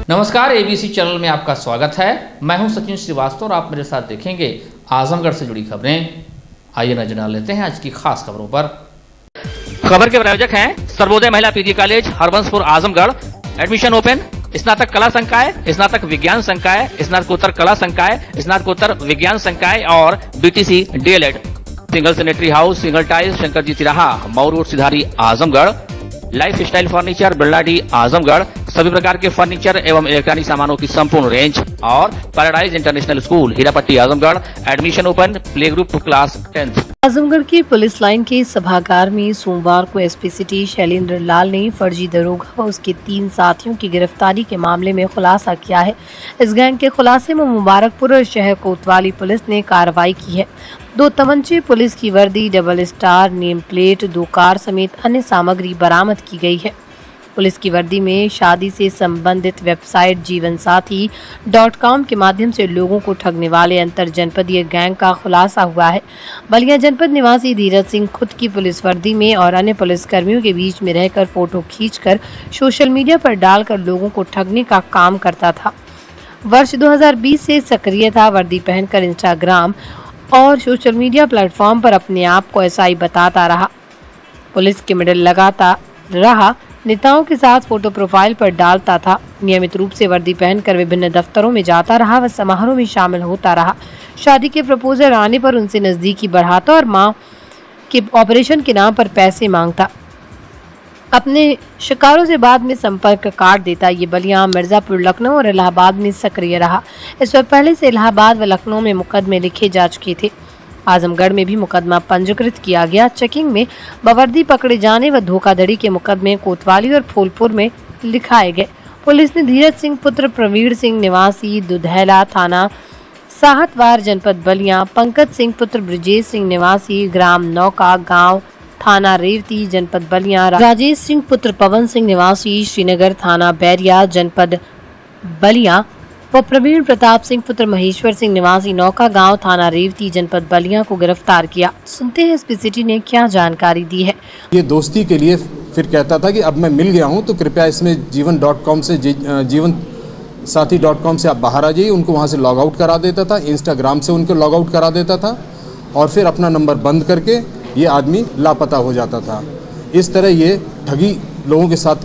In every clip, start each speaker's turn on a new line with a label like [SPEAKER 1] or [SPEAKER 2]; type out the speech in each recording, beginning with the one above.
[SPEAKER 1] नमस्कार, ABC channel में आपका स्वागत है। मैं हूं सचिन श्रीवास्तव और आप मेरे साथ देखेंगे आजमगढ़ से जुड़ी खबरें। आइए नजर डाल लेते हैं आज की खास खबरों पर।
[SPEAKER 2] खबर के प्रायोजक हैं Sarvodaya Mahila PG college Harbanspur Azamgarh. Admission open. स्नातक कला संकाय, स्नातक विज्ञान संकाय, स्नातकोत्तर कला संकाय, स्नातकोत्तर विज्ञान संकाय और BTC DElEd. Singhal sanitary house, Singhal tiles, Shankar ji तिराहा, Mau road, Sidhari, Azamgarh. Life style furniture, Birladi, Azamgarh. सभी प्रकार के फर्नीचर एवं इलेक्ट्रॉनिक सामानों की संपूर्ण रेंज। और paradise international school, Hirapatti, Azamgarh. Admission open. Play group to class 10th।
[SPEAKER 3] Azamgarh की पुलिस लाइन के सभागार में सोमवार को एसपी सिटी शैलेंद्र लाल ने फर्जी दरोगा व उसके 3 साथियों की गिरफ्तारी के मामले में खुलासा किया है। इस गैंग के खुलासे में मुबारकपुर और शहर कोतवाली पुलिस ने कार्रवाई की है। 2 तमंचे, पुलिस की वर्दी, double star, name plate, 2 car समेत अन्य सामग्री बरामद की गई है। पुलिस की वर्दी में शादी से संबंधित वेबसाइट जीवनसाथी.com के माध्यम से लोगों को ठगने वाले अंतर जनपदीय गैंग का खुलासा हुआ है। बलिया जनपद निवासी धीरज सिंह खुद की पुलिस वर्दी में और अन्य पुलिस कर्मियों के बीच में रहकर फोटो खींचकर सोशल मीडिया पर डालकर लोगों को ठगने का काम करता था। वर्ष 2020 से सक्रिय था। वर्दी पहनकर इंस्टाग्राम और सोशल मीडिया प्लेटफॉर्म पर अपने आप को एसआई बताता रहा। पुलिस के मेडल लगाता रहा। नेताओं के साथ फोटो प्रोफाइल पर डालता था। नियमित रूप से वर्दी पहनकर विभिन्न दफ्तरों में जाता रहा व समारोह में शामिल होता रहा। शादी के प्रपोजल आने पर उनसे नजदीकी बढ़ाता और मां के ऑपरेशन के नाम पर पैसे मांगता। अपने शिकारों से बाद में संपर्क काट देता। ये बलिया, मिर्जापुर, लखनऊ और इलाहाबाद में सक्रिय रहा। इस वक्त पहले से इलाहाबाद व लखनऊ में मुकदमे लिखे जा चुके थे। आजमगढ़ में भी मुकदमा पंजीकृत किया गया। चेकिंग में बवर्दी पकड़े जाने व धोखाधड़ी के मुकदमे कोतवाली और फूलपुर में लिखाए गए। पुलिस ने धीरज सिंह पुत्र प्रवीण सिंह निवासी दुधैला थाना साहतवार जनपद बलिया, पंकज सिंह पुत्र ब्रजेश सिंह निवासी ग्राम नौका गांव थाना रेवती जनपद बलिया, राजेश सिंह पुत्र पवन सिंह निवासी श्रीनगर थाना बैरिया जनपद बलिया व प्रवीण प्रताप सिंह पुत्र महेश्वर सिंह निवासी नौका गांव थाना रेवती जनपद बलिया को गिरफ्तार किया। सुनते हैं एसपी सिटी ने क्या जानकारी दी है।
[SPEAKER 4] ये दोस्ती के लिए फिर कहता था कि अब मैं मिल गया हूं तो कृपया इसमें जीवन.com से जीवनसाथी.com से आप बाहर आ जाइए। उनको वहां से लॉग आउट करा देता था। इंस्टाग्राम से उनको लॉग आउट करा देता था और फिर अपना नंबर बंद करके ये आदमी लापता हो जाता था। इस तरह ये ठगी लोगों के साथ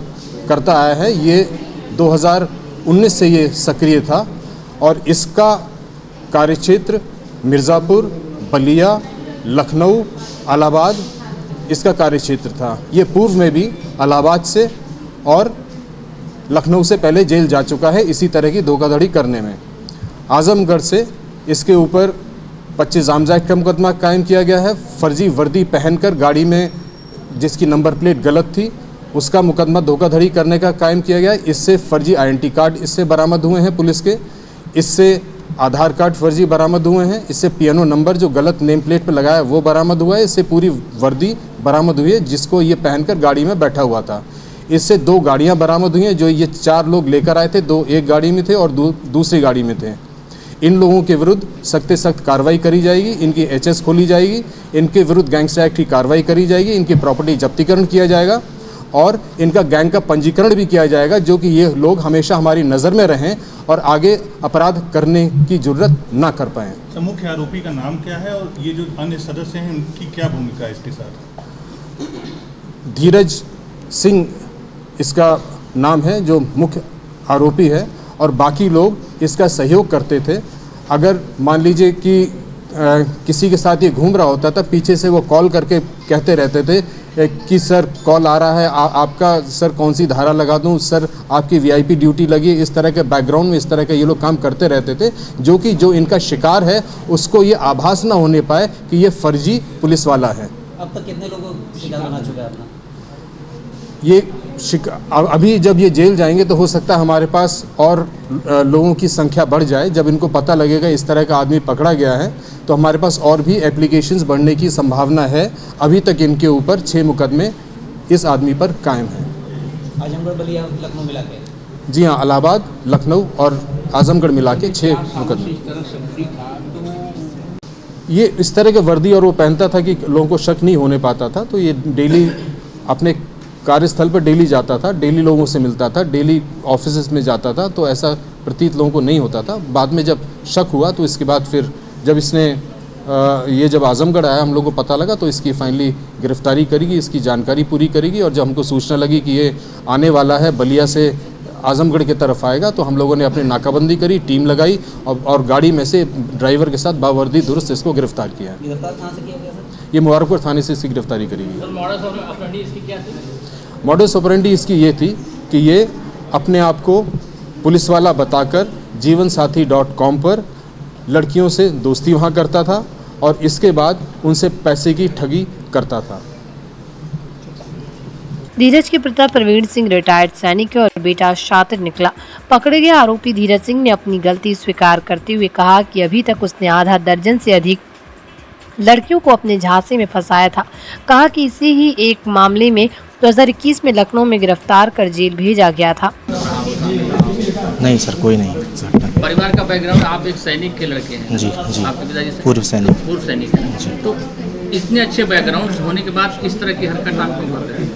[SPEAKER 4] करता आया है। ये 2019 से ये सक्रिय था और इसका कार्यक्षेत्र मिर्ज़ापुर, बलिया, लखनऊ, इलाहाबाद इसका कार्यक्षेत्र था। ये पूर्व में भी इलाहाबाद से और लखनऊ से पहले जेल जा चुका है इसी तरह की धोखाधड़ी करने में। आजमगढ़ से इसके ऊपर 25 आर्म्स एक्ट का मुकदमा कायम किया गया है। फर्जी वर्दी पहनकर गाड़ी में जिसकी नंबर प्लेट गलत थी उसका मुकदमा धोखाधड़ी करने का कायम किया गया। इससे फर्जी आइडेंटिटी कार्ड इससे बरामद हुए हैं पुलिस के। इससे आधार कार्ड फर्जी बरामद हुए हैं। इससे पियानो नंबर जो गलत नेम प्लेट पर लगाया वो बरामद हुआ है। इससे पूरी वर्दी बरामद हुई है जिसको ये पहनकर गाड़ी में बैठा हुआ था। इससे 2 गाड़ियां बरामद हुई हैं जो ये 4 लोग लेकर आए थे। 2 एक गाड़ी में थे और दूसरी गाड़ी में थे। इन लोगों के विरुद्ध सख्त से सख्त कार्रवाई करी जाएगी। इनकी एचएस खोली जाएगी। इनके विरुद्ध गैंगस्टर एक्ट की कार्रवाई करी जाएगी। इनकी प्रॉपर्टी जब्तीकरण किया जाएगा और इनका गैंग का पंजीकरण भी किया जाएगा जो कि ये लोग हमेशा हमारी नज़र में रहें और आगे अपराध करने की जरूरत ना कर पाएं।
[SPEAKER 5] मुख्य आरोपी का नाम क्या है और ये जो अन्य सदस्य हैं उनकी क्या भूमिका है इसके साथ?
[SPEAKER 4] धीरज सिंह इसका नाम है जो मुख्य आरोपी है और बाकी लोग इसका सहयोग करते थे। अगर मान लीजिए कि किसी के साथ ये घूम रहा होता था, पीछे से वो कॉल करके कहते रहते थे कि सर कॉल आ रहा है, आपका सर कौन सी धारा लगा दूं, सर आपकी वीआईपी ड्यूटी लगी। इस तरह के बैकग्राउंड में इस तरह के ये लोग काम करते रहते थे जो कि जो इनका शिकार है उसको ये आभास ना होने पाए कि ये फर्जी पुलिस वाला है।
[SPEAKER 6] अब तक कितने लोगों को शिकार बना चुका है अपना?
[SPEAKER 4] ये अभी जब ये जेल जाएंगे तो हो सकता है हमारे पास और लोगों की संख्या बढ़ जाए। जब इनको पता लगेगा इस तरह का आदमी पकड़ा गया है तो हमारे पास और भी एप्लीकेशंस बढ़ने की संभावना है। अभी तक इनके ऊपर 6 मुकदमे इस आदमी पर कायम हैं।
[SPEAKER 6] आजमगढ़, बलिया, लखनऊ मिला के?
[SPEAKER 4] जी हाँ, इलाहाबाद, लखनऊ और आजमगढ़ मिला के 6 मुकदमे। ये इस तरह के वर्दी और वो पहनता था कि लोगों को शक नहीं होने पाता था। तो ये डेली अपने कार्यस्थल पर डेली जाता था, डेली लोगों से मिलता था, डेली ऑफिस में जाता था, तो ऐसा प्रतीत लोगों को नहीं होता था। बाद में जब शक हुआ तो इसके बाद फिर जब इसने ये जब आजमगढ़ आया, हम लोग को पता लगा, तो इसकी फाइनली गिरफ्तारी करेगी, इसकी जानकारी पूरी करेगी। और जब हमको सूचना लगी कि ये आने वाला है, बलिया से आजमगढ़ की तरफ आएगा, तो हम लोगों ने अपनी नाकाबंदी करी, टीम लगाई और गाड़ी में से ड्राइवर के साथ बावर्दी दुरुस्त इसको गिरफ्तार किया।
[SPEAKER 6] गिरफ्तार कहाँ से किया गया सर?
[SPEAKER 4] ये मुबारकपुर थाने से इसकी गिरफ्तारी करी गई।
[SPEAKER 1] सर
[SPEAKER 4] मॉडस ऑपरेंडी इसकी ये थी कि ये अपने आप को पुलिस वाला बताकर जीवनसाथी.com पर लड़कियों से दोस्ती वहाँ करता था और इसके बाद उनसे पैसे की ठगी करता था।
[SPEAKER 3] धीरज के पिता प्रवीण सिंह रिटायर्ड सैनिक है और बेटा शातिर निकला। पकड़े गए आरोपी धीरज सिंह ने अपनी गलती स्वीकार करते हुए कहा कि अभी तक उसने आधा दर्जन से अधिक लड़कियों को अपने झांसे में फंसाया था। कहा कि इसी ही एक मामले में 2021 में लखनऊ में गिरफ्तार कर जेल भेजा गया था।
[SPEAKER 7] नहीं सर, कोई नहीं।
[SPEAKER 1] परिवार का बैकग्राउंड, आप एक सैनिक के लड़के हैं।
[SPEAKER 7] जी।
[SPEAKER 1] आपके पिताजी
[SPEAKER 7] पूर्व सैनिक
[SPEAKER 1] हैं।
[SPEAKER 7] जी।
[SPEAKER 1] तो इतने अच्छे बैकग्राउंड होने के बाद इस तरह की हरकत आप क्यों करते हैं?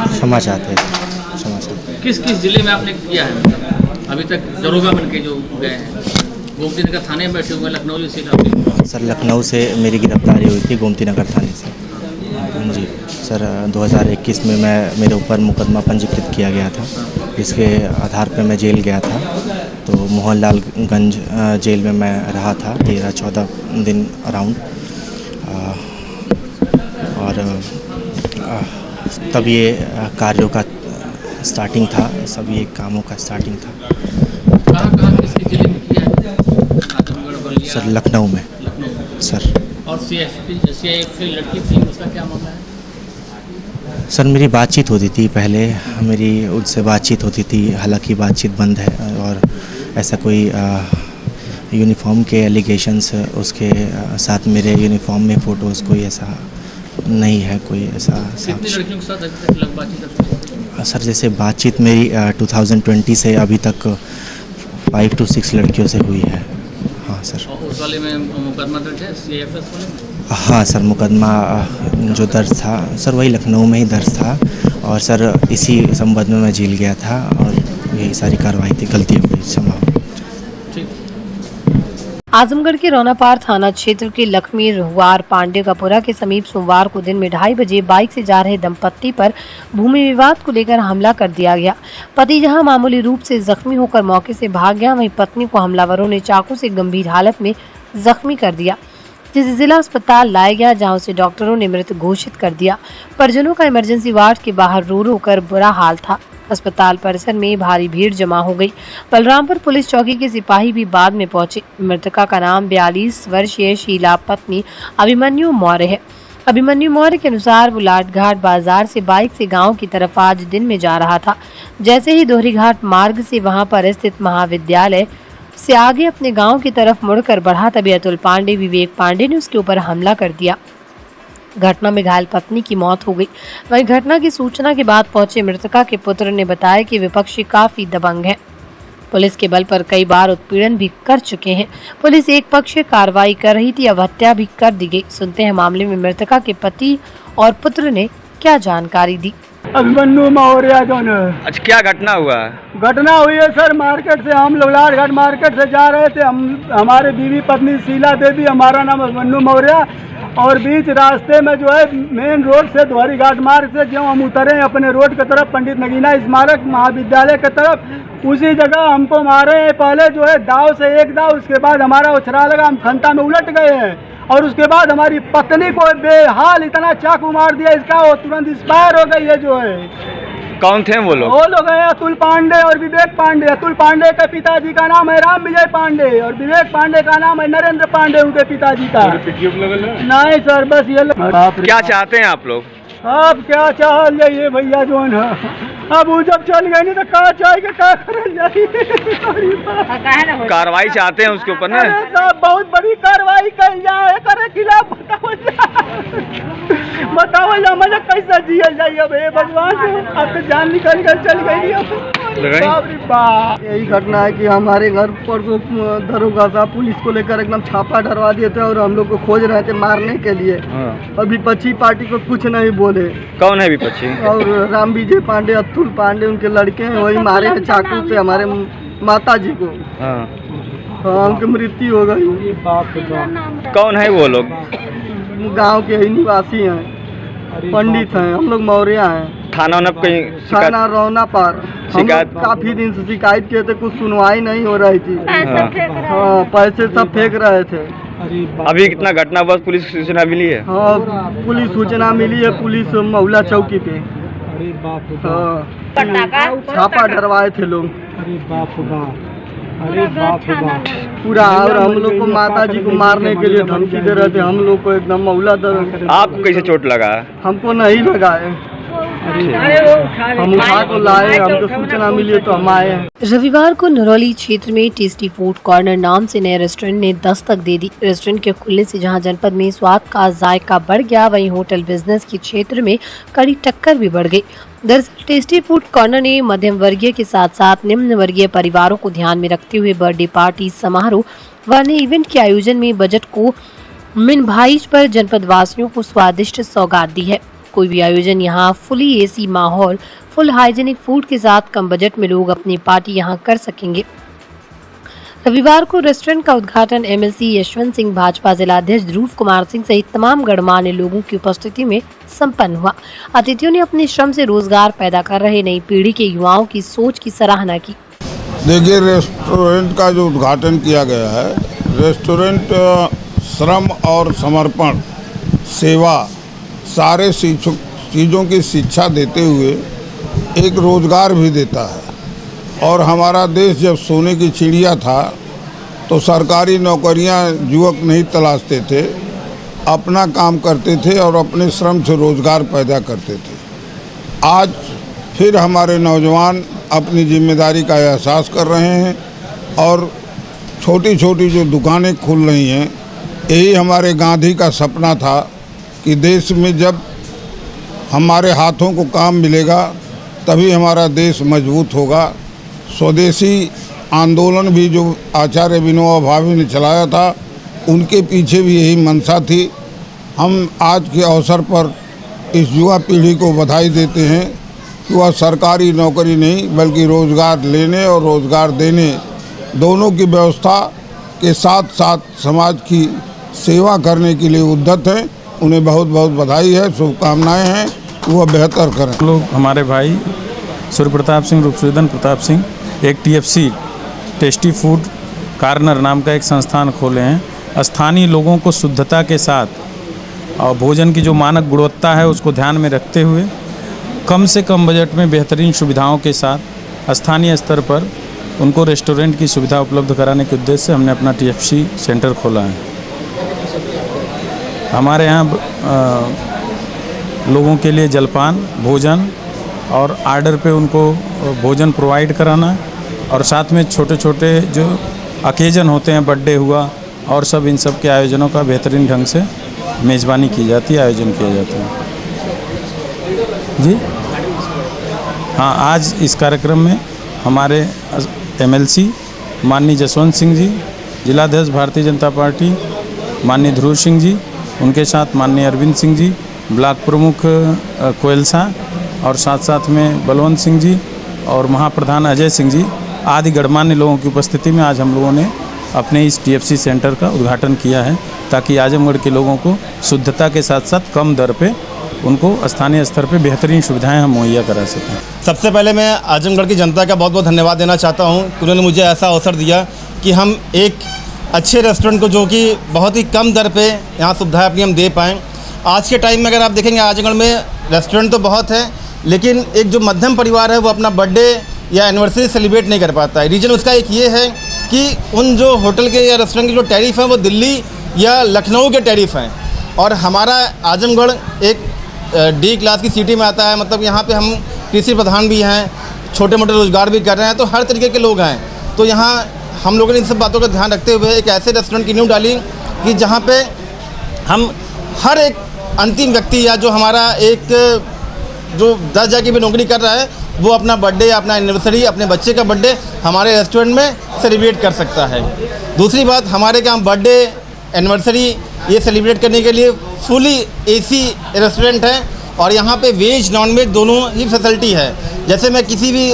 [SPEAKER 7] क्षमा चाहते हैं।
[SPEAKER 1] किस किस जिले में आपने किया है? मतलब अभी तक दरोगा बन के जो गए हैं, गोमती नगर थाने में बैठे हुए, लखनऊ से
[SPEAKER 7] सर लखनऊ से मेरी गिरफ्तारी हुई थी, गोमती नगर थाने से। जी सर, 2021 में मेरे ऊपर मुकदमा पंजीकृत किया गया था, जिसके आधार पर मैं जेल गया था। तो मोहनलालगंज जेल में मैं रहा था 13-14 दिन अराउंड। और तब ये कार्यों का स्टार्टिंग था, सब ये कामों का स्टार्टिंग था।
[SPEAKER 1] कहाँ किसके जिले में किया है? आजमगढ़, बलिया?
[SPEAKER 7] सर लखनऊ में सर।
[SPEAKER 1] और सीआईएफ लड़की थी, उसका क्या मामला है?
[SPEAKER 7] सर मेरी बातचीत होती थी पहले, मेरी उनसे बातचीत होती थी, हालांकि बातचीत बंद है और ऐसा कोई यूनिफॉर्म के एलिगेशंस उसके साथ मेरे यूनिफॉर्म में फ़ोटोज़ कोई ऐसा नहीं है, कोई ऐसा।
[SPEAKER 1] कितनी लड़कियों के साथ अभी तक बातचीत?
[SPEAKER 7] सर जैसे बातचीत मेरी 2020 से अभी तक 5 to 6 लड़कियों से हुई है। हाँ सर।
[SPEAKER 1] और उस वाले में मुकदमा दर्ज है सीएफएस वाले में?
[SPEAKER 7] हाँ सर, मुकदमा जो दर्ज था सर वही लखनऊ में ही दर्ज था और सर इसी संबंध में मैं जेल गया था और यही सारी कार्रवाई थी, गलती हो गई, क्षमा।
[SPEAKER 3] आजमगढ़ के रौनापार थाना क्षेत्र के लक्ष्मी रहुआर पांडेकापुरा के समीप सोमवार को दिन में 2:30 बजे बाइक से जा रहे दंपत्ति पर भूमि विवाद को लेकर हमला कर दिया गया। पति जहां मामूली रूप से जख्मी होकर मौके से भाग गया, वहीं पत्नी को हमलावरों ने चाकू से गंभीर हालत में जख्मी कर दिया, जिसे जिला अस्पताल लाया गया, जहां उसे डॉक्टरों ने मृत घोषित कर दिया। परिजनों का इमरजेंसी वार्ड के बाहर रो रो कर बुरा हाल था। अस्पताल परिसर में भारी भीड़ जमा हो गई। बलरामपुर पुलिस चौकी के सिपाही भी बाद में पहुंचे। मृतका का नाम 42 वर्षीय शीला पत्नी अभिमन्यु मौर्य है। अभिमन्यु मौर्य के अनुसार वो लाटघाट बाजार से बाइक से गांव की तरफ आज दिन में जा रहा था। जैसे ही दोहरी घाट मार्ग से वहां पर स्थित महाविद्यालय से आगे अपने गांव की तरफ मुड़कर बढ़ा, तभी अतुल पांडे, विवेक पांडे ने उसके ऊपर हमला कर दिया। घटना में घायल पत्नी की मौत हो गई। वहीं घटना की सूचना के बाद पहुंचे मृतका के पुत्र ने बताया कि विपक्षी काफी दबंग हैं। पुलिस के बल पर कई बार उत्पीड़न भी कर चुके हैं। पुलिस एक पक्षीय कार्रवाई कर रही थी, अब हत्या भी कर दी गई। सुनते हैं मामले में मृतका के पति और पुत्र ने क्या जानकारी दी।
[SPEAKER 8] अभिमन्यु मौर्य दोनों।
[SPEAKER 9] अच्छा, क्या घटना हुआ?
[SPEAKER 8] घटना हुई है सर, मार्केट से हम लोग लाटघाट मार्केट से जा रहे थे। हमारे बीवी पत्नी शीला देवी, हमारा नाम अभिमन्यु मौर्य, और बीच रास्ते में जो है मेन रोड से दोहरी घाट मार्ग से जो हम उतरे अपने रोड की तरफ पंडित नगीना स्मारक महाविद्यालय की तरफ, उसी जगह हमको मारे हैं। पहले जो है दाव से एक दाव, उसके बाद हमारा उछरा लगा, हम खंता में उलट गए हैं और उसके बाद हमारी पत्नी को बेहाल इतना चाकू मार दिया, इसका वो तुरंत एक्सपायर हो गई है। जो है
[SPEAKER 9] कौन थे वो लोग?
[SPEAKER 8] वो लोग हैं अतुल पांडे और विवेक पांडे। अतुल पांडे के पिताजी का नाम है राम विजय पांडे और विवेक पांडे का नाम है नरेंद्र पांडे, उनके पिताजी का। नहीं सर, बस ये
[SPEAKER 9] क्या चाहते हैं आप लोग?
[SPEAKER 8] अब क्या चाल जाइए भैया जो है, अब वो जब चल गए नहीं तो कहा चाहे कि क्या करल जाए।
[SPEAKER 9] कार्रवाई चाहते हैं उसके ऊपर ना?
[SPEAKER 8] बहुत बड़ी कार्रवाई कर जाए करे खिलाफ बताओ जा मुझे कैसा जियल जाइए। अब भगवान अब तो जान निकल कर चल गई। यही घटना है कि हमारे घर पर जो दरोगा साहब पुलिस को लेकर एकदम छापा डरवा दिए थे और हम लोग को खोज रहे थे मारने के लिए। और विपक्षी पार्टी को कुछ नहीं बोले।
[SPEAKER 9] कौन है विपक्षी? और
[SPEAKER 8] राम विजय पांडे, अतुल पांडे उनके लड़के हैं, वही मारे हैं चाकू से हमारे माता जी को। हाँ उनकी मृत्यु हो गई।
[SPEAKER 9] कौन है वो लोग?
[SPEAKER 8] गांव के ही निवासी हैं, पंडित हैं, हम लोग मौर्य हैं।
[SPEAKER 9] थाना
[SPEAKER 8] थाना रौना पार शिकायत काफी दिन से शिकायत किए थे, कुछ सुनवाई नहीं हो रही थी। हाँ पैसे सब फेंक रहे थे।
[SPEAKER 9] अभी कितना घटना बस पुलिस सूचना मिली है?
[SPEAKER 8] हाँ पुलिस सूचना मिली है, पुलिस महुला चौकी पे। हाँ छापा डरवाए थे लोग। अरे बाप पूरा। और हम लोग को माता जी को मारने के लिए धमकी दे रहे थे। हम लोग को एकदम मौला दर।
[SPEAKER 9] आपको कैसे चोट लगा?
[SPEAKER 8] हमको नहीं लगा है, हम उठा को लाए, हमको सूचना मिली तो हम आए हैं।
[SPEAKER 3] रविवार को नरौली क्षेत्र में टेस्टी फूड कॉर्नर नाम से नए रेस्टोरेंट ने दस्तक दे दी। रेस्टोरेंट के खुलने से जहां जनपद में स्वाद का जायका बढ़ गया, वहीं होटल बिजनेस के क्षेत्र में कड़ी टक्कर भी बढ़ गई। दरअसल टेस्टी फूड कॉर्नर ने मध्यम वर्गीय के साथ साथ निम्न वर्गीय परिवारों को ध्यान में रखते हुए बर्थडे पार्टी, समारोह व अन्य इवेंट के आयोजन में बजट को मिनभाइज पर जनपद वासियों को स्वादिष्ट सौगात दी है। कोई भी आयोजन यहाँ फुली एसी माहौल, फुल हाइजीनिक फूड के साथ कम बजट में लोग अपनी पार्टी यहाँ कर सकेंगे। रविवार को रेस्टोरेंट का उद्घाटन एमएलसी यशवंत सिंह, भाजपा जिलाध्यक्ष ध्रुव कुमार सिंह सहित तमाम गणमान्य लोगों की उपस्थिति में संपन्न हुआ। अतिथियों ने अपने श्रम से रोजगार पैदा कर रहे नई पीढ़ी के युवाओं की सोच की सराहना की।
[SPEAKER 10] देखिए, रेस्टोरेंट का जो उद्घाटन किया गया है, रेस्टोरेंट श्रम और समर्पण, सेवा, सारे चीज़ों की शिक्षा देते हुए एक रोज़गार भी देता है। और हमारा देश जब सोने की चिड़िया था तो सरकारी नौकरियां युवक नहीं तलाशते थे, अपना काम करते थे और अपने श्रम से रोज़गार पैदा करते थे। आज फिर हमारे नौजवान अपनी जिम्मेदारी का एहसास कर रहे हैं और छोटी छोटी जो दुकानें खुल रही हैं, यही हमारे गांधी का सपना था कि देश में जब हमारे हाथों को काम मिलेगा तभी हमारा देश मजबूत होगा। स्वदेशी आंदोलन भी जो आचार्य विनोबा भावे ने चलाया था, उनके पीछे भी यही मंशा थी। हम आज के अवसर पर इस युवा पीढ़ी को बधाई देते हैं कि वह सरकारी नौकरी नहीं बल्कि रोज़गार लेने और रोज़गार देने दोनों की व्यवस्था के साथ साथ समाज की सेवा करने के लिए उद्यत हैं। उन्हें बहुत बहुत बधाई है, शुभकामनाएं हैं कि वह बेहतर करें।
[SPEAKER 11] लोग हमारे भाई सूर्य प्रताप सिंह, रूपसूदन प्रताप सिंह एक TFC टेस्टी फूड कॉर्नर नाम का एक संस्थान खोले हैं। स्थानीय लोगों को शुद्धता के साथ और भोजन की जो मानक गुणवत्ता है उसको ध्यान में रखते हुए कम से कम बजट में बेहतरीन सुविधाओं के साथ स्थानीय स्तर पर उनको रेस्टोरेंट की सुविधा उपलब्ध कराने के उद्देश्य से हमने अपना TFC सेंटर खोला है। हमारे यहाँ लोगों के लिए जलपान, भोजन और आर्डर पे उनको भोजन प्रोवाइड कराना और साथ में छोटे छोटे जो अकेजन होते हैं, बर्थडे हुआ और सब, इन सब के आयोजनों का बेहतरीन ढंग से मेज़बानी की जाती है, आयोजन किया जाता है। जी हाँ, आज इस कार्यक्रम में हमारे MLC माननीय जसवंत सिंह जी, जिलाध्यक्ष भारतीय जनता पार्टी माननीय ध्रुव सिंह जी, उनके साथ माननीय अरविंद सिंह जी, ब्लॉक प्रमुख कोयलसा और साथ साथ में बलवंत सिंह जी और महाप्रधान अजय सिंह जी आदि गणमान्य लोगों की उपस्थिति में आज हम लोगों ने अपने इस TFC सेंटर का उद्घाटन किया है, ताकि आजमगढ़ के लोगों को शुद्धता के साथ साथ कम दर पे उनको स्थानीय स्तर पे बेहतरीन सुविधाएं हम मुहैया करा सकें।
[SPEAKER 12] सबसे पहले मैं आजमगढ़ की जनता का बहुत बहुत धन्यवाद देना चाहता हूं कि उन्होंने मुझे ऐसा अवसर दिया कि हम एक अच्छे रेस्टोरेंट को, जो कि बहुत ही कम दर पे यहाँ सुविधाएं अपनी हम दे पाएँ। आज के टाइम में अगर आप देखेंगे आजमगढ़ में रेस्टोरेंट तो बहुत है, लेकिन एक जो मध्यम परिवार है वो अपना बर्थडे या एनिवर्सरी सेलिब्रेट नहीं कर पाता है। रीज़न उसका एक ये है कि उन जो होटल के या रेस्टोरेंट के जो टैरिफ हैं वो दिल्ली या लखनऊ के टैरिफ हैं, और हमारा आजमगढ़ एक डी क्लास की सिटी में आता है, मतलब यहाँ पे हम कृषि प्रधान भी हैं, छोटे मोटे रोजगार भी कर रहे हैं, तो हर तरीके के लोग हैं। तो यहाँ हम लोगों ने इन सब बातों का ध्यान रखते हुए एक ऐसे रेस्टोरेंट की नींव डाली कि जहाँ पे हम हर एक अंतिम व्यक्ति या जो हमारा एक जो 10 जगह की भी नौकरी कर रहा है वो अपना बर्थडे, अपना एनिवर्सरी, अपने बच्चे का बर्थडे हमारे रेस्टोरेंट में सेलिब्रेट कर सकता है। दूसरी बात, हमारे यहाँ बर्थडे, एनिवर्सरी ये सेलिब्रेट करने के लिए फुली एसी रेस्टोरेंट है और यहाँ पे वेज नॉन वेज दोनों ही फैसिलिटी है। जैसे मैं किसी भी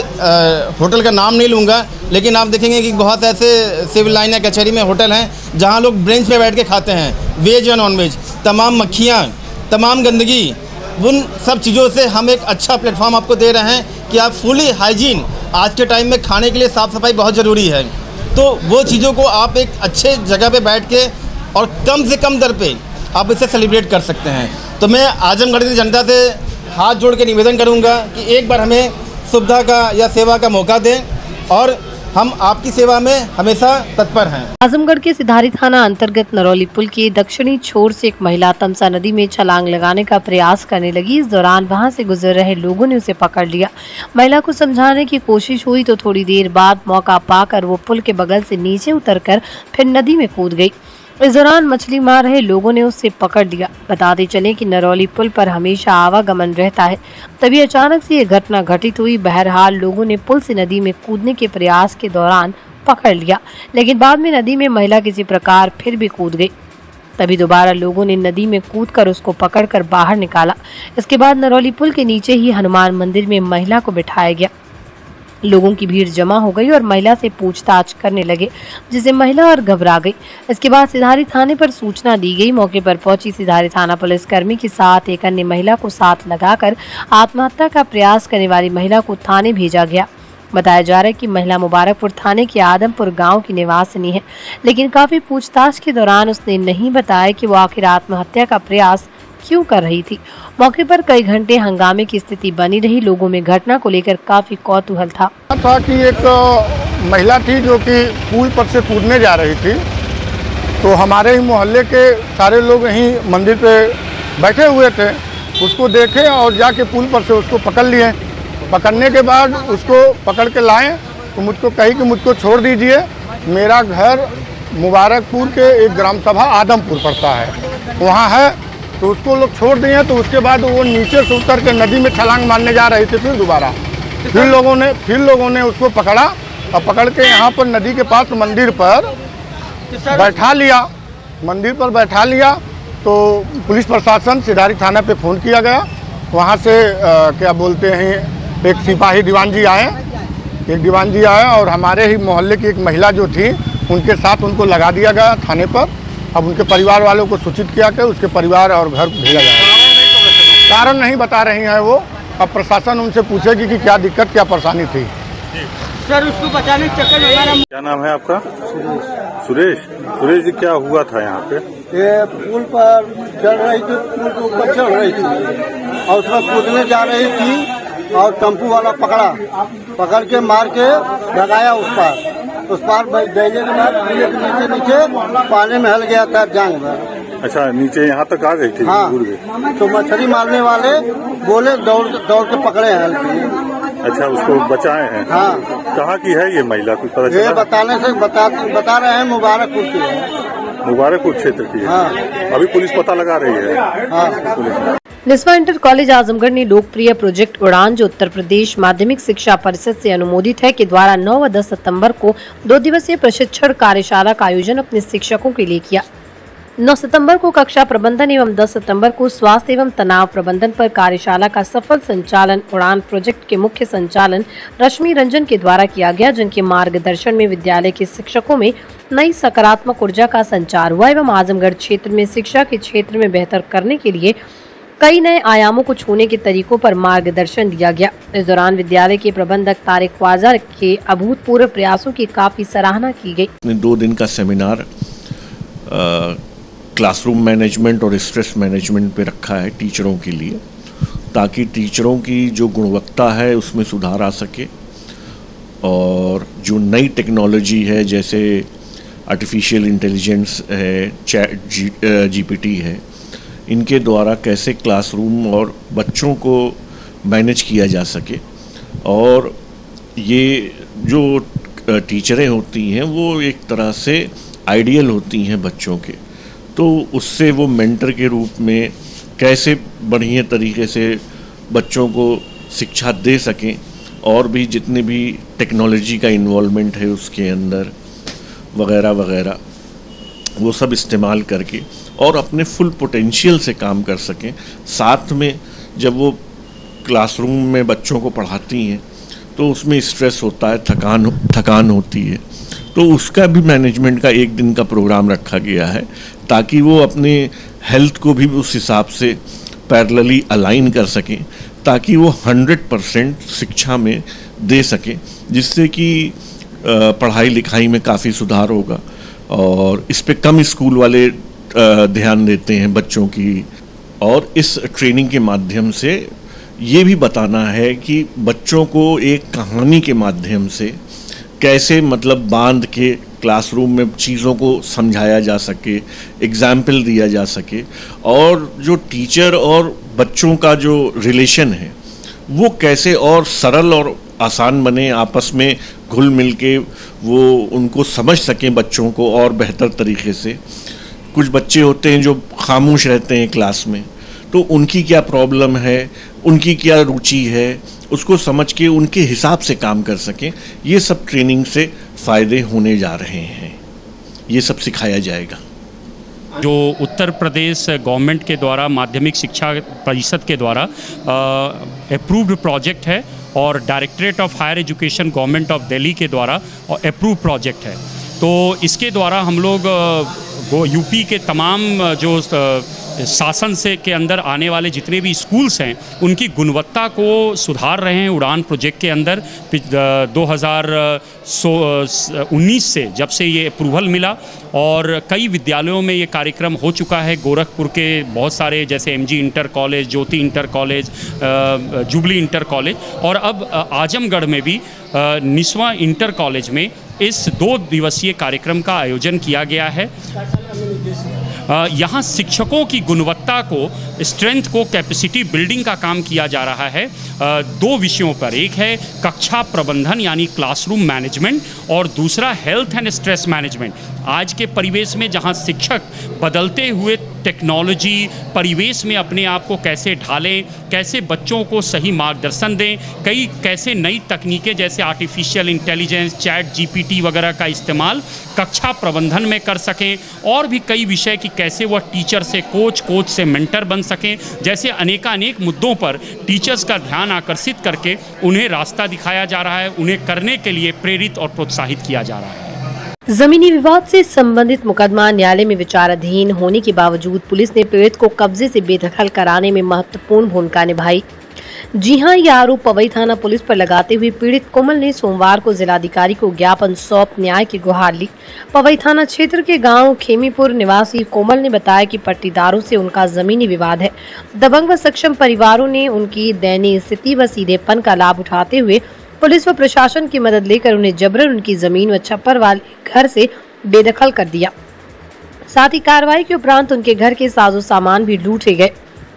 [SPEAKER 12] होटल का नाम नहीं लूँगा, लेकिन आप देखेंगे कि बहुत ऐसे सिविल लाइन या कचहरी में होटल हैं जहाँ लोग बेंच पे बैठ के खाते हैं, वेज या नॉन वेज। तमाम मक्खियाँ, तमाम गंदगी, उन सब चीज़ों से हम एक अच्छा प्लेटफॉर्म आपको दे रहे हैं कि आप फुली हाइजीन, आज के टाइम में खाने के लिए साफ़ सफाई बहुत ज़रूरी है, तो वो चीज़ों को आप एक अच्छे जगह पे बैठ के और कम से कम दर पे आप इसे सेलिब्रेट कर सकते हैं। तो मैं आजमगढ़ की जनता से हाथ जोड़ के निवेदन करूंगा कि एक बार हमें सुविधा का या सेवा का मौका दें और हम आपकी सेवा में हमेशा तत्पर हैं।
[SPEAKER 3] आजमगढ़ के सिधारी थाना अंतर्गत नरौली पुल के दक्षिणी छोर से एक महिला तमसा नदी में छलांग लगाने का प्रयास करने लगी। इस दौरान वहां से गुजर रहे लोगों ने उसे पकड़ लिया। महिला को समझाने की कोशिश हुई तो थोड़ी देर बाद मौका पाकर वो पुल के बगल से नीचे उतरकर फिर नदी में कूद गई। इस दौरान मछली मार रहे लोगों ने उससे पकड़ लिया। बताते चले कि नरौली पुल पर हमेशा आवागमन रहता है, तभी अचानक से ये घटना घटित हुई। बहरहाल लोगों ने पुल से नदी में कूदने के प्रयास के दौरान पकड़ लिया, लेकिन बाद में नदी में महिला किसी प्रकार फिर भी कूद गई। तभी दोबारा लोगों ने नदी में कूदकर उसको पकड़कर बाहर निकाला। इसके बाद नरौली पुल के नीचे ही हनुमान मंदिर में महिला को बिठाया गया। लोगों की भीड़ जमा हो गई और महिला से पूछताछ करने लगे, जिससे महिला और घबरा गई। इसके बाद सिधारी थाने पर सूचना दी गई। मौके पर पहुंची सिधारी थाना पुलिसकर्मी के साथ एक अन्य महिला को साथ लगाकर आत्महत्या का प्रयास करने वाली महिला को थाने भेजा गया। बताया जा रहा है कि महिला मुबारकपुर थाने के आदमपुर गांव की निवासिनी है, लेकिन काफी पूछताछ के दौरान उसने नहीं बताया कि वो आखिर आत्महत्या का प्रयास क्यों कर रही थी। मौके पर कई घंटे हंगामे की स्थिति बनी रही। लोगों में घटना को लेकर काफी कौतूहल था
[SPEAKER 13] कि एक महिला थी जो कि पुल पर से कूदने जा रही थी, तो हमारे ही मोहल्ले के सारे लोग यहीं मंदिर पे बैठे हुए थे, उसको देखे और जाके पुल पर से उसको पकड़ लिए। पकड़ने के बाद उसको पकड़ के लाए तो मुझको कही कि मुझको छोड़ दीजिए, मेरा घर मुबारकपुर के एक ग्राम सभा आदमपुर पड़ता है, वहाँ है। तो उसको लोग छोड़ दिए। तो उसके बाद वो नीचे से उतर के नदी में छलांग मारने जा रहे थे। फिर दोबारा फिर लोगों ने उसको पकड़ा और पकड़ के यहाँ पर नदी के पास मंदिर पर बैठा लिया। तो पुलिस प्रशासन सिधारी थाना पे फ़ोन किया गया। वहाँ से क्या बोलते हैं, एक सिपाही दीवान जी आए और हमारे ही मोहल्ले की एक महिला जो थी उनके साथ उनको लगा दिया गया थाने पर। अब उनके परिवार वालों को सूचित किया कि उसके परिवार और घर भेजा जाए। कारण नहीं बता रही हैं वो। अब प्रशासन उनसे पूछेगी कि क्या दिक्कत, क्या परेशानी थी।
[SPEAKER 14] सर, उसको बचाने के चक्कर में हमारा। क्या नाम है आपका? सुरेश जी, क्या हुआ था यहाँ पे?
[SPEAKER 8] ये पुल पर चढ़ रही थी, पुल के ऊपर चढ़ रही थी और उसमें कूदने जा रही थी और टेम्पू वाला पकड़ के मार के लगाया उस पार गैले के बाद नीचे पानी में हल गया था जांग में।
[SPEAKER 14] अच्छा, नीचे यहाँ तक आ गई थी?
[SPEAKER 8] हाँ, तो मछली मारने वाले बोले दौड़ के पकड़े हैं हल्की।
[SPEAKER 14] अच्छा, उसको बचाए हैं?
[SPEAKER 8] हाँ।
[SPEAKER 14] कहाँ की है ये महिला, कुछ पता चला?
[SPEAKER 8] ये बताने से बता रहे हैं मुबारकपुर की है।
[SPEAKER 14] मुबारकपुर क्षेत्र की है।
[SPEAKER 8] हाँ।
[SPEAKER 14] अभी पुलिस पता लगा रही है।
[SPEAKER 8] हाँ।
[SPEAKER 3] निस्वा इंटर कॉलेज आजमगढ़ ने लोकप्रिय प्रोजेक्ट उड़ान, जो उत्तर प्रदेश माध्यमिक शिक्षा परिषद से अनुमोदित है, के द्वारा 9 व 10 सितंबर को 2 दिवसीय प्रशिक्षण कार्यशाला का आयोजन अपने शिक्षकों के लिए किया। 9 सितंबर को कक्षा प्रबंधन एवं 10 सितंबर को स्वास्थ्य एवं तनाव प्रबंधन पर कार्यशाला का सफल संचालन उड़ान प्रोजेक्ट के मुख्य संचालन रश्मि रंजन के द्वारा किया गया, जिनके मार्गदर्शन में विद्यालय के शिक्षकों में नई सकारात्मक ऊर्जा का संचार हुआ एवं आजमगढ़ क्षेत्र में शिक्षा के क्षेत्र में बेहतर करने के लिए कई नए आयामों को छूने के तरीकों पर मार्गदर्शन दिया गया। इस दौरान विद्यालय के प्रबंधक तारिक ख्वाजा के अभूतपूर्व प्रयासों की काफी सराहना की गई।
[SPEAKER 15] 2 दिन का सेमिनार क्लासरूम मैनेजमेंट और स्ट्रेस मैनेजमेंट पे रखा है टीचरों के लिए, ताकि टीचरों की जो गुणवत्ता है उसमें सुधार आ सके और जो नई टेक्नोलॉजी है, जैसे आर्टिफिशियल इंटेलिजेंस है, चैट जीपीटी है, इनके द्वारा कैसे क्लासरूम और बच्चों को मैनेज किया जा सके। और ये जो टीचरें होती हैं वो एक तरह से आइडियल होती हैं बच्चों के, तो उससे वो मेंटर के रूप में कैसे बढ़िया तरीके से बच्चों को शिक्षा दे सकें और भी जितने भी टेक्नोलॉजी का इन्वॉल्वमेंट है उसके अंदर वगैरह वगैरह वो सब इस्तेमाल करके और अपने फुल पोटेंशियल से काम कर सकें। साथ में जब वो क्लासरूम में बच्चों को पढ़ाती हैं तो उसमें स्ट्रेस होता है, थकान होती है, तो उसका भी मैनेजमेंट का एक दिन का प्रोग्राम रखा गया है ताकि वो अपने हेल्थ को भी उस हिसाब से पैरेलली अलाइन कर सकें ताकि वो 100% शिक्षा में दे सकें, जिससे कि पढ़ाई लिखाई में काफ़ी सुधार होगा। और इस पे कम स्कूल वाले ध्यान देते हैं बच्चों की। और इस ट्रेनिंग के माध्यम से ये भी बताना है कि बच्चों को एक कहानी के माध्यम से कैसे मतलब बांध के क्लासरूम में चीज़ों को समझाया जा सके, एग्जाम्पल दिया जा सके, और जो टीचर और बच्चों का जो रिलेशन है वो कैसे और सरल और आसान बने, आपस में घुल मिल के वो उनको समझ सकें बच्चों को और बेहतर तरीके से। कुछ बच्चे होते हैं जो खामोश रहते हैं क्लास में, तो उनकी क्या प्रॉब्लम है, उनकी क्या रुचि है, उसको समझ के उनके हिसाब से काम कर सकें। ये सब ट्रेनिंग से फ़ायदे होने जा रहे हैं, ये सब सिखाया जाएगा।
[SPEAKER 16] जो उत्तर प्रदेश गवर्नमेंट के द्वारा माध्यमिक शिक्षा परिषद के द्वारा अप्रूव्ड प्रोजेक्ट है और directorate of higher education government of Delhi के द्वारा अप्रूव प्रोजेक्ट है। तो इसके द्वारा हम लोग यूपी के तमाम जो शासन से के अंदर आने वाले जितने भी स्कूल्स हैं उनकी गुणवत्ता को सुधार रहे हैं। उड़ान प्रोजेक्ट के अंदर 2019 से जब से ये अप्रूवल मिला और कई विद्यालयों में ये कार्यक्रम हो चुका है। गोरखपुर के बहुत सारे जैसे MG inter college, Jyoti inter college, jubilee inter college और अब आजमगढ़ में भी निस्वा इंटर कॉलेज में इस 2 दिवसीय कार्यक्रम का आयोजन किया गया है। यहाँ शिक्षकों की गुणवत्ता को, स्ट्रेंथ को, कैपेसिटी बिल्डिंग का काम किया जा रहा है 2 विषयों पर। एक है कक्षा प्रबंधन यानी क्लासरूम मैनेजमेंट और दूसरा हेल्थ एंड स्ट्रेस मैनेजमेंट। आज के परिवेश में जहाँ शिक्षक बदलते हुए टेक्नोलॉजी परिवेश में अपने आप को कैसे ढालें, कैसे बच्चों को सही मार्गदर्शन दें, कैसे नई तकनीकें जैसे आर्टिफिशियल इंटेलिजेंस, चैट जीपीटी वगैरह का इस्तेमाल कक्षा प्रबंधन में कर सकें, और भी कई विषय की कैसे वह टीचर से कोच, कोच से मेंटर बन सकें, जैसे अनेकानेक मुद्दों पर टीचर्स का ध्यान आकर्षित करके उन्हें रास्ता दिखाया जा रहा है, उन्हें करने के लिए प्रेरित और प्रोत्साहित किया जा रहा है।
[SPEAKER 3] जमीनी विवाद से संबंधित मुकदमा न्यायालय में विचाराधीन होने के बावजूद पुलिस ने पीड़ित को कब्जे से बेदखल कराने में महत्वपूर्ण भूमिका निभाई। जी हां, यह आरोप पवई थाना पुलिस पर लगाते हुए पीड़ित कोमल ने सोमवार को जिलाधिकारी को ज्ञापन सौंप न्याय की गुहार ली। पवई थाना क्षेत्र के गांव खेमीपुर निवासी कोमल ने बताया कि पट्टीदारों से उनका जमीनी विवाद है। दबंग व सक्षम परिवारों ने उनकी दयनीय स्थिति व सीधेपन का लाभ उठाते हुए पुलिस व प्रशासन की मदद लेकर उन्हें जबरन उनकी जमीन व छप्पर वाले घर से बेदखल कर दिया। साथ ही कार्रवाई के उपरांत उनके घर के साजो सामान भी लूटे गए।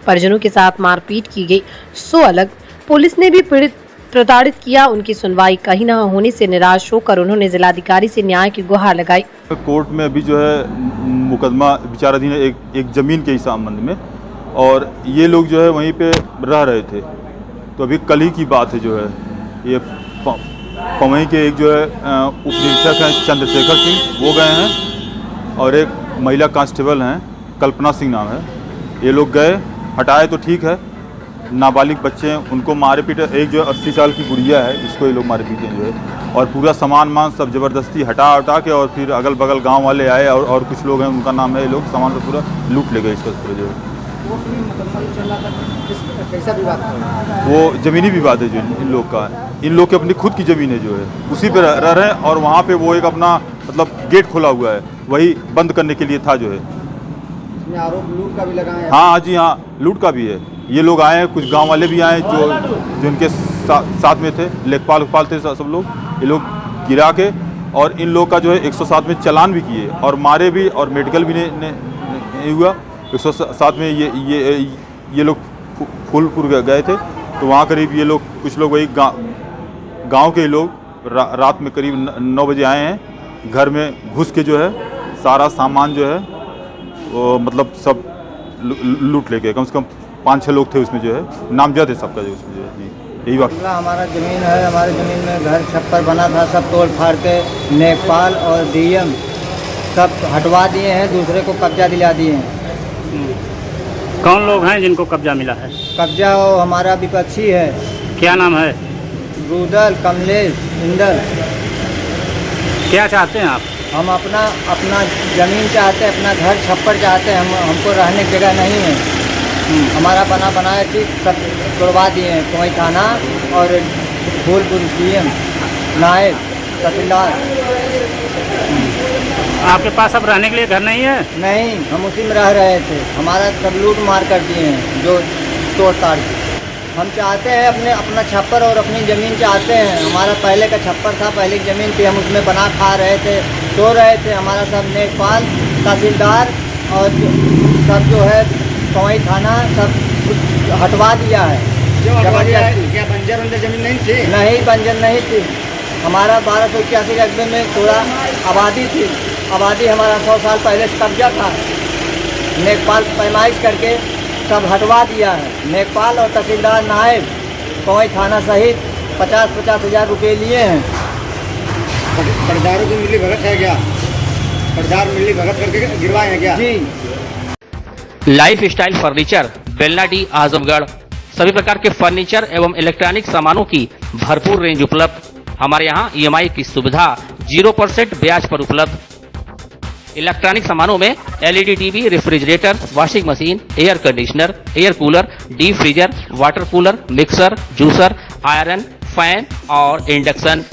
[SPEAKER 3] परिजनों के साथ मारपीट की गई। सो अलग पुलिस ने भी पीड़ित प्रताड़ित किया। उनकी सुनवाई कहीं न होने से निराश होकर उन्होंने जिलाधिकारी से न्याय की गुहार लगाई।
[SPEAKER 17] कोर्ट में अभी जो है मुकदमा विचाराधीन है एक जमीन के संबंध में, और ये लोग जो है वहीं पे रह रहे थे। तो अभी कल ही की बात है, जो है ये पवई के एक जो है उप निरीक्षक हैं चंद्रशेखर सिंह, वो गए हैं, और एक महिला कांस्टेबल हैं कल्पना सिंह नाम है, ये लोग गए, हटाए तो ठीक है, नाबालिग बच्चे हैं उनको मारे पीटे। एक जो 80 साल की गुड़िया है जिसको ये लोग मारे पीटे जो है, और पूरा सामान सब ज़बरदस्ती हटा के, और फिर अगल बगल गांव वाले आए और कुछ लोग हैं, उनका नाम है, ये लोग सामान तो पूरा लूट ले गए इसका पूरा जो है।
[SPEAKER 18] कैसा विवाद?
[SPEAKER 17] वो ज़मीनी विवाद है जो इन लोग का, इन लोग की अपनी खुद की ज़मीन है जो है, उसी पे रह रहे हैं, और वहाँ पे वो एक अपना मतलब गेट खोला हुआ है, वही बंद करने के लिए था जो है।
[SPEAKER 18] आरोप लूट का भी लगाया है?
[SPEAKER 17] हाँ जी हाँ, लूट का भी है। ये लोग आए, कुछ गांव वाले भी आए जो इनके साथ में थे, लेखपाल थे सब लोग, ये लोग गिरा के, और इन लोग का जो है 107 में चालान भी किए और मारे भी, और मेडिकल भी नहीं हुआ, 107 में ये लोग फूलपुर गए थे, तो वहाँ करीब ये लोग कुछ लोग वही गांव के लोग रात में करीब 9 बजे आए हैं। घर में घुस के जो है सारा सामान जो है वो मतलब सब लूट ले गए। कम से कम 5-6 लोग थे उसमें, जो है नामजद है सबका जो उसमें जो है यही बात।
[SPEAKER 18] हमारा ज़मीन है, हमारी ज़मीन में घर छप्पर बना था, सब तोड़ फाड़ के नेपाल और डीएम सब हटवा दिए हैं, दूसरे को कब्जा दिला दिए हैं।
[SPEAKER 19] कौन लोग हैं जिनको कब्जा मिला है?
[SPEAKER 18] कब्जा हमारा विपक्षी है।
[SPEAKER 19] क्या नाम है?
[SPEAKER 18] रुदल, कमलेश, इंदर।
[SPEAKER 19] क्या चाहते हैं आप?
[SPEAKER 18] हम अपना ज़मीन चाहते हैं, अपना घर छप्पर चाहते हैं। हमको रहने की जगह नहीं है। हमारा बनाया चीज सब तोड़वा दिए हैं। कोई थाना और फूलपुर डीएम, नायब, तहसीलदार।
[SPEAKER 19] आपके पास अब रहने के लिए घर नहीं है?
[SPEAKER 18] नहीं, हम उसी में रह रहे थे। हमारा सब लूट मार कर दिए हैं, जो तोड़ ताड़ के। हम चाहते हैं अपना छप्पर और अपनी ज़मीन चाहते हैं। हमारा पहले का छप्पर था, पहले की ज़मीन थी, हम उसमें बना खा रहे थे, सो रहे थे। हमारा सब नेपाल, तहसीलदार और सब जो है कोई थाना सब हटवा दिया है।
[SPEAKER 6] क्या बंजर ज़मीन नहीं थी?
[SPEAKER 18] नहीं, बंजर नहीं थी। हमारा 1281 रकबे में थोड़ा आबादी थी। आबादी हमारा 100 साल पहले से कब्जा था। नेपाल पैमाइश करके सब हटवा दिया है। नेपाल और तहसीलदार, नायब, कोई थाना सहित 50-50 हज़ार रुपये लिए हैं।
[SPEAKER 6] कर्जदारों की मिली भगत है क्या? कर्जदार मिली भगत करके गिरवाए हैं क्या?
[SPEAKER 18] जी।
[SPEAKER 2] Life style furniture, Belnadi, Azamgarh. सभी प्रकार के फर्नीचर एवं इलेक्ट्रॉनिक सामानों की भरपूर रेंज उपलब्ध। हमारे यहाँ EMI की सुविधा 0% ब्याज पर उपलब्ध। इलेक्ट्रॉनिक सामानों में LED TV, refrigerator, washing machine, air conditioner, air cooler, deep freezer, water cooler, mixer, juicer, iron, fan और इंडक्शन।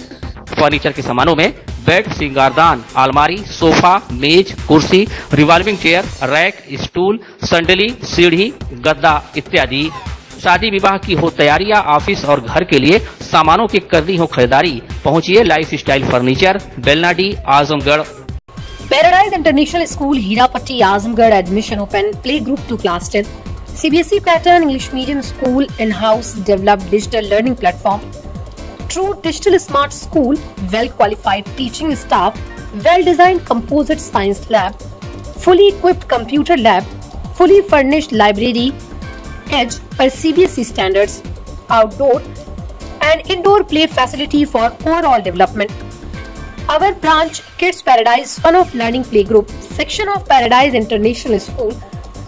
[SPEAKER 2] फर्नीचर के सामानों में बेड, सिंगारदान, अलमारी, सोफा, मेज, कुर्सी, रिवॉल्विंग चेयर, रैक, स्टूल, संडली, सीढ़ी, गद्दा इत्यादि। शादी विवाह की हो तैयारी या ऑफिस और घर के लिए सामानों की करनी हो खरीदारी, पहुंचिए life style furniture, Belnadi, Azamgarh.
[SPEAKER 3] Paradise international school, Hirapatti, Azamgarh. Admission open. Play group to class 10। CBSE pattern English medium school, in house developed digital learning platform, true digital smart school, well qualified teaching staff, well designed composite science lab, fully equipped computer lab, fully furnished library, edge per CBSE standards, outdoor and indoor play facility for overall development. Our branch Kids Paradise Fun of Learning Playgroup section of Paradise International School,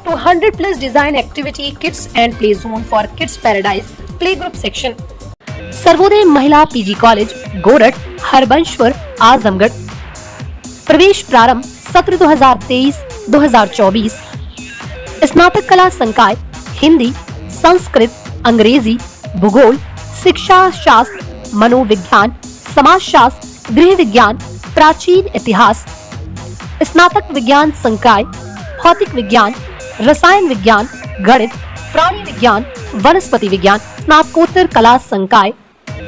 [SPEAKER 3] 200 plus design activity kits and play zone for Kids Paradise Playgroup section. Sarvodaya महिला PG college, गोरठ, Harbanspur, Azamgarh. प्रवेश प्रारंभ सत्र 2023-2024। स्नातक कला संकाय, हिंदी, संस्कृत, अंग्रेजी, भूगोल, शिक्षा शास्त्र, मनोविज्ञान, समाज शास्त्र, गृह विज्ञान, प्राचीन इतिहास। स्नातक विज्ञान संकाय, भौतिक विज्ञान, रसायन विज्ञान, गणित, प्राणी विज्ञान, वनस्पति विज्ञान। स्नातकोत्तर कला संकाय,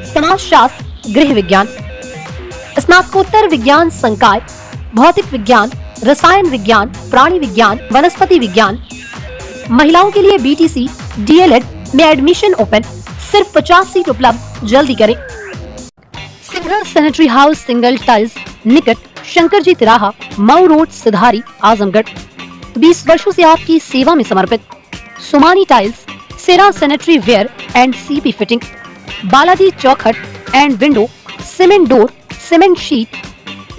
[SPEAKER 3] समाज शास्त्र, गृह विज्ञान। स्नातकोत्तर विज्ञान संकाय, भौतिक विज्ञान, रसायन विज्ञान, प्राणी विज्ञान, वनस्पति विज्ञान। महिलाओं के लिए BTC, DLED में एडमिशन ओपन। सिर्फ 50 सीट उपलब्ध, जल्दी करें। Single sanitary house, Singhal tiles, निकट शंकर जी तिराहा, मऊ रोड, सिधारी, आजमगढ़। 20 वर्षों से आपकी सेवा में समर्पित। Somany tiles, Cera sanitary ware and CP fitting, Balaji चौखट and window, cement door, cement sheet,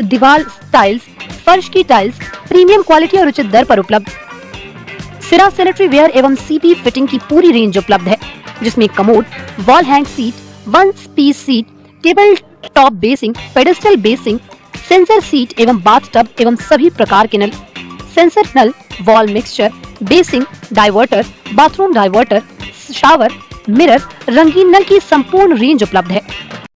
[SPEAKER 3] दीवार टाइल्स, फर्श की टाइल्स प्रीमियम क्वालिटी और उचित दर पर उपलब्ध। सेरा सैनिटरी वेयर एवं CP फिटिंग की पूरी रेंज उपलब्ध है, जिसमें commode, wall hang seat, 1 piece seat, table top basin, pedestal basin, sensor seat एवं बाथटब एवं सभी प्रकार के नल, सेंसर नल, wall mixture, basin, diverter, bathroom diverter, shower, mirror, रंगीन नल की संपूर्ण रेंज उपलब्ध है।